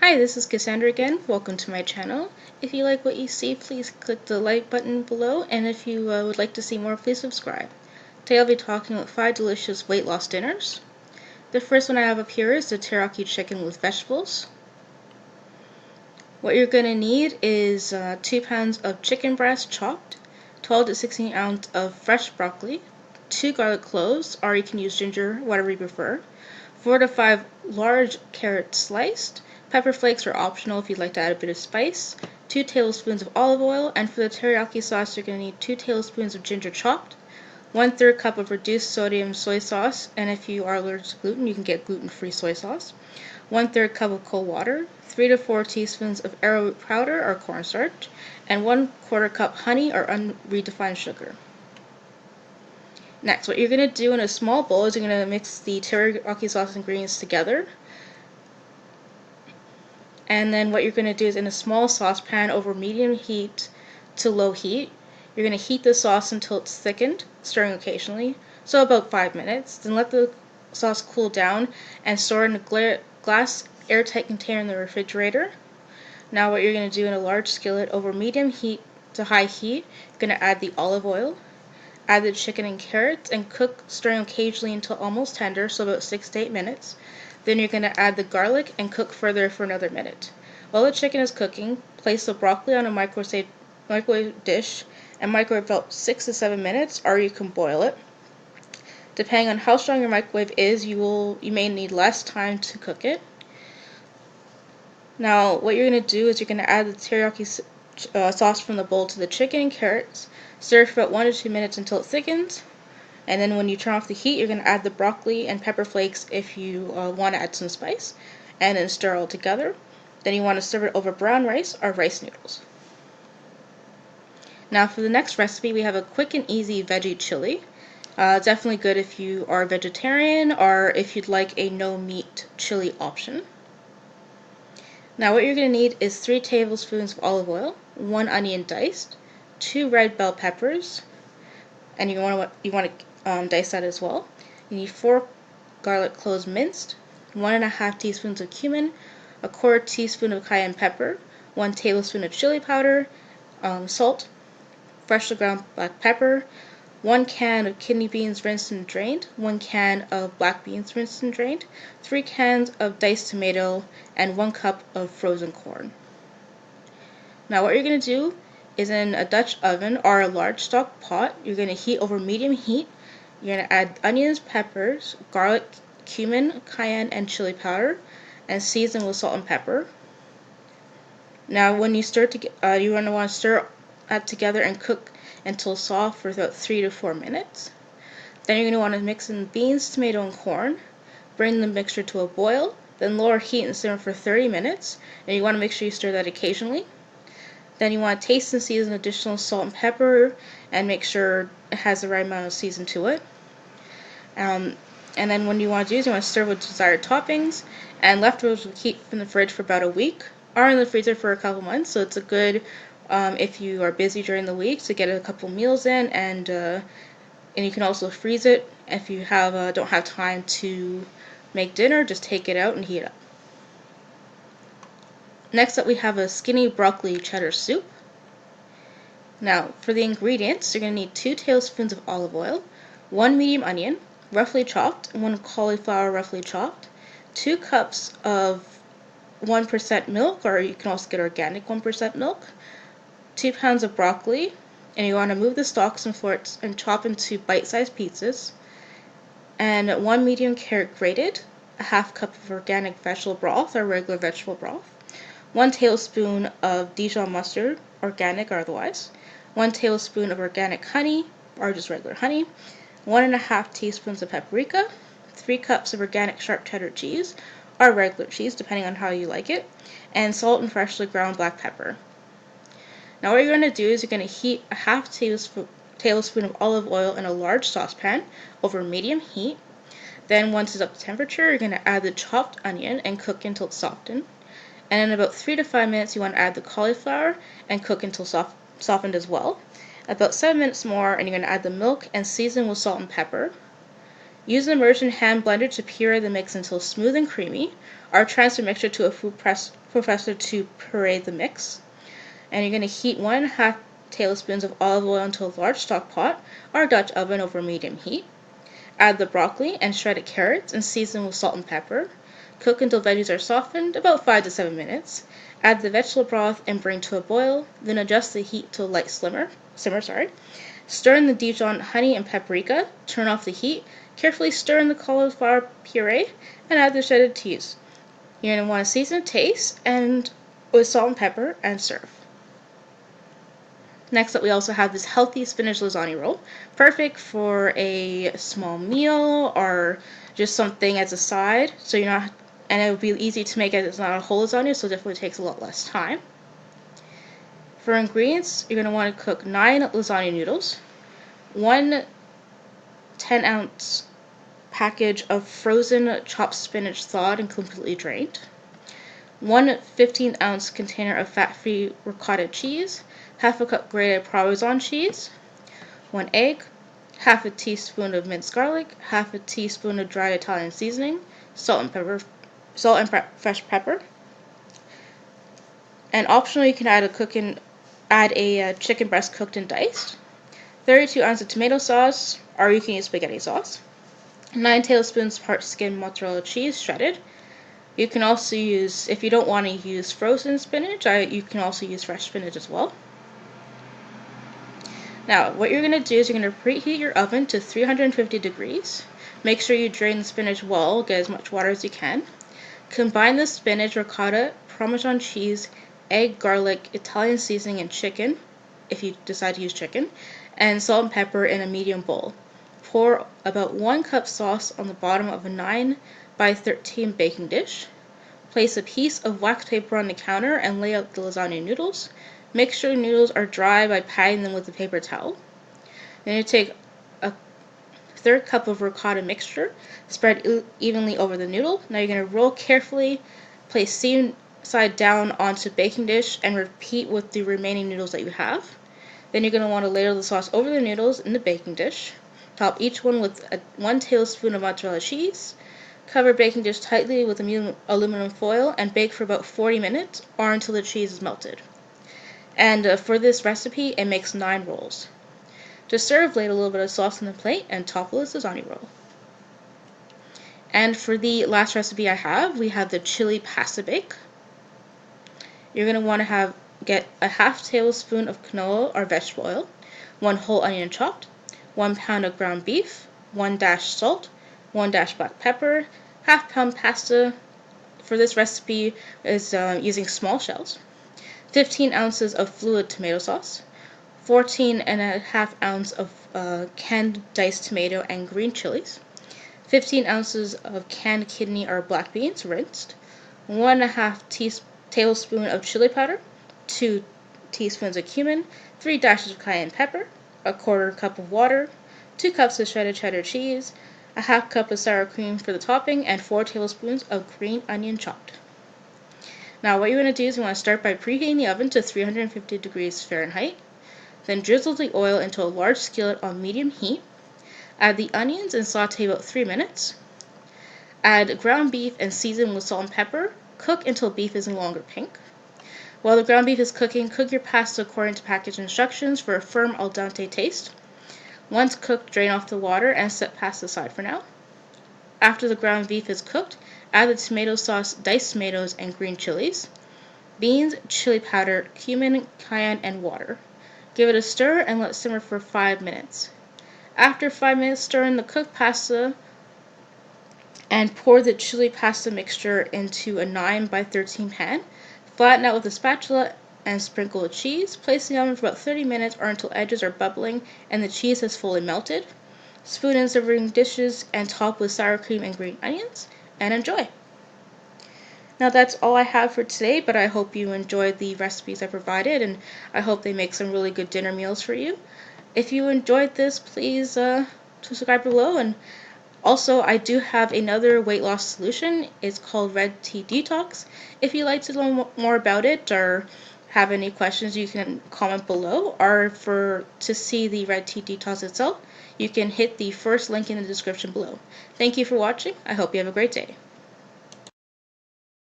Hi, this is Cassandra again. Welcome to my channel. If you like what you see, please click the like button below, and if you would like to see more, please subscribe. Today I'll be talking about 5 delicious weight loss dinners. The first one I have up here is the teriyaki chicken with vegetables. What you're going to need is 2 pounds of chicken breast chopped, 12 to 16 ounces of fresh broccoli, 2 garlic cloves, or you can use ginger, whatever you prefer, 4 to 5 large carrots sliced. Pepper flakes are optional if you'd like to add a bit of spice, 2 tablespoons of olive oil, and for the teriyaki sauce you're going to need 2 tablespoons of ginger chopped, 1/3 cup of reduced sodium soy sauce, and if you are allergic to gluten you can get gluten-free soy sauce, 1/3 cup of cold water, 3 to 4 teaspoons of arrowroot powder or cornstarch, and 1/4 cup honey or unrefined sugar. Next, what you're going to do in a small bowl is you're going to mix the teriyaki sauce ingredients together. And then what you're going to do is in a small saucepan over medium heat to low heat, you're going to heat the sauce until it's thickened, stirring occasionally, so about 5 minutes. Then let the sauce cool down and store in a glass airtight container in the refrigerator. Now what you're going to do in a large skillet over medium heat to high heat, you're going to add the olive oil, add the chicken and carrots, and cook, stirring occasionally until almost tender, so about 6 to 8 minutes. Then you're going to add the garlic and cook further for another minute. While the chicken is cooking, place the broccoli on a microwave dish and microwave about 6 to 7 minutes, or you can boil it. Depending on how strong your microwave is, you may need less time to cook it. Now what you're going to do is you're going to add the teriyaki sauce from the bowl to the chicken and carrots, stir for about 1 to 2 minutes until it thickens. And then when you turn off the heat, you're going to add the broccoli and pepper flakes if you want to add some spice, and then stir all together. Then you want to serve it over brown rice or rice noodles. Now for the next recipe, we have a quick and easy veggie chili. Definitely good if you are a vegetarian or if you'd like a no meat chili option. Now what you're going to need is 3 tablespoons of olive oil, 1 onion diced, 2 red bell peppers, and you want to dice that as well. You need 4 garlic cloves minced, 1.5 teaspoons of cumin, 1/4 teaspoon of cayenne pepper, 1 tablespoon of chili powder, salt, freshly ground black pepper, 1 can of kidney beans rinsed and drained, 1 can of black beans rinsed and drained, 3 cans of diced tomato, and 1 cup of frozen corn. Now what you're going to do is in a Dutch oven or a large stock pot, you're going to heat over medium heat. You're going to add onions, peppers, garlic, cumin, cayenne, and chili powder, and season with salt and pepper. Now when you stir you're going to want to stir that together and cook until soft for about 3 to 4 minutes. Then you're going to want to mix in beans, tomato, and corn. Bring the mixture to a boil, then lower heat and simmer for 30 minutes, and you want to make sure you stir that occasionally. Then you want to taste and season additional salt and pepper and make sure it has the right amount of season to it. And then what you want to do is you want to serve with desired toppings, and leftovers will keep in the fridge for about a week or in the freezer for a couple months. So it's a good if you are busy during the week to get a couple meals in, and you can also freeze it if you don't have time to make dinner. Just take it out and heat it up. Next up we have a skinny broccoli cheddar soup. Now for the ingredients, you're going to need 2 tablespoons of olive oil, 1 medium onion, roughly chopped, 1 cauliflower roughly chopped, 2 cups of 1% milk, or you can also get organic 1% milk, 2 pounds of broccoli, and you want to remove the stalks and florets and chop into bite-sized pieces, and 1 medium carrot grated, a half cup of organic vegetable broth or regular vegetable broth, 1 tablespoon of Dijon mustard, organic or otherwise, 1 tablespoon of organic honey, or just regular honey, 1.5 teaspoons of paprika, 3 cups of organic sharp cheddar cheese, or regular cheese, depending on how you like it, and salt and freshly ground black pepper. Now what you're going to do is you're going to heat a half tablespoon of olive oil in a large saucepan over medium heat. Then once it's up to temperature, you're going to add the chopped onion and cook until it's softened. And in about 3 to 5 minutes, you want to add the cauliflower and cook until softened as well. About 7 minutes more, and you're going to add the milk and season with salt and pepper. Use an immersion hand blender to puree the mix until smooth and creamy, or transfer mixture to a food processor to puree the mix. And you're going to heat 1.5 tablespoons of olive oil into a large stock pot or Dutch oven over medium heat. Add the broccoli and shredded carrots and season with salt and pepper. Cook until veggies are softened, about 5 to 7 minutes. Add the vegetable broth and bring to a boil, then adjust the heat to a light simmer. Stir in the Dijon honey and paprika, turn off the heat, carefully stir in the cauliflower puree, and add the shredded cheese. You're going to want to season to taste and with salt and pepper and serve. Next up, we also have this healthy spinach lasagna roll, perfect for a small meal or just something as a side. So you're not, and it would be easy to make as it's not a whole lasagna, so it definitely takes a lot less time. For ingredients, you're going to want to cook 9 lasagna noodles, 1 10-ounce package of frozen chopped spinach thawed and completely drained, 1 15-ounce container of fat-free ricotta cheese, half a cup grated Parmesan cheese, 1 egg, half a teaspoon of minced garlic, half a teaspoon of dried Italian seasoning, salt and fresh pepper. And optionally, you can add a chicken breast cooked and diced, 32 ounces of tomato sauce, or you can use spaghetti sauce, 9 tablespoons part skim mozzarella cheese shredded. You can also use, if you don't want to use frozen spinach, you can also use fresh spinach as well. Now, what you're going to do is you're going to preheat your oven to 350 degrees. Make sure you drain the spinach well, get as much water as you can. Combine the spinach, ricotta, Parmesan cheese, egg, garlic, Italian seasoning, and chicken, if you decide to use chicken, and salt and pepper in a medium bowl. Pour about 1 cup sauce on the bottom of a 9 by 13 baking dish. Place a piece of wax paper on the counter and lay out the lasagna noodles. Make sure the noodles are dry by patting them with a paper towel. Then you take a 1/3 cup of ricotta mixture, spread evenly over the noodle. Now you're going to roll carefully, place seam side down onto baking dish, and repeat with the remaining noodles that you have. Then you're going to want to ladle the sauce over the noodles in the baking dish. Top each one with 1 tablespoon of mozzarella cheese. Cover baking dish tightly with aluminum foil and bake for about 40 minutes or until the cheese is melted. And for this recipe, it makes 9 rolls. To serve, lay a little bit of sauce on the plate and top with this lasagna roll. And for the last recipe I have, we have the chili pasta bake. You're going to want to get a 1/2 tablespoon of canola or vegetable oil, 1 whole onion chopped, 1 pound of ground beef, 1 dash salt, 1 dash black pepper, 1/2 pound pasta. For this recipe is using small shells, 15 ounces of fluid tomato sauce, 14.5 ounces of canned diced tomato and green chilies, 15 ounces of canned kidney or black beans rinsed, 1.5 tablespoon of chili powder, 2 teaspoons of cumin, 3 dashes of cayenne pepper, a 1/4 cup of water, 2 cups of shredded cheddar cheese, a 1/2 cup of sour cream for the topping, and 4 tablespoons of green onion chopped. Now what you want to do is you want to start by preheating the oven to 350 degrees Fahrenheit. Then drizzle the oil into a large skillet on medium heat. Add the onions and saute about 3 minutes. Add ground beef and season with salt and pepper. Cook until beef is no longer pink. While the ground beef is cooking, cook your pasta according to package instructions for a firm al dente taste. Once cooked, drain off the water and set pasta aside for now. After the ground beef is cooked, add the tomato sauce, diced tomatoes, and green chilies, beans, chili powder, cumin, cayenne, and water. Give it a stir and let simmer for 5 minutes. After 5 minutes, stir in the cooked pasta and pour the chili pasta mixture into a 9 by 13 pan. Flatten out with a spatula and sprinkle with cheese. Place in the oven for about 30 minutes or until edges are bubbling and the cheese has fully melted. Spoon in serving dishes and top with sour cream and green onions, and enjoy. Now that's all I have for today, but I hope you enjoyed the recipes I provided, and I hope they make some really good dinner meals for you. If you enjoyed this, please subscribe below, and also I do have another weight loss solution. It's called Red Tea Detox. If you'd like to learn more about it or have any questions, you can comment below, or to see the Red Tea Detox itself, you can hit the first link in the description below. Thank you for watching. I hope you have a great day.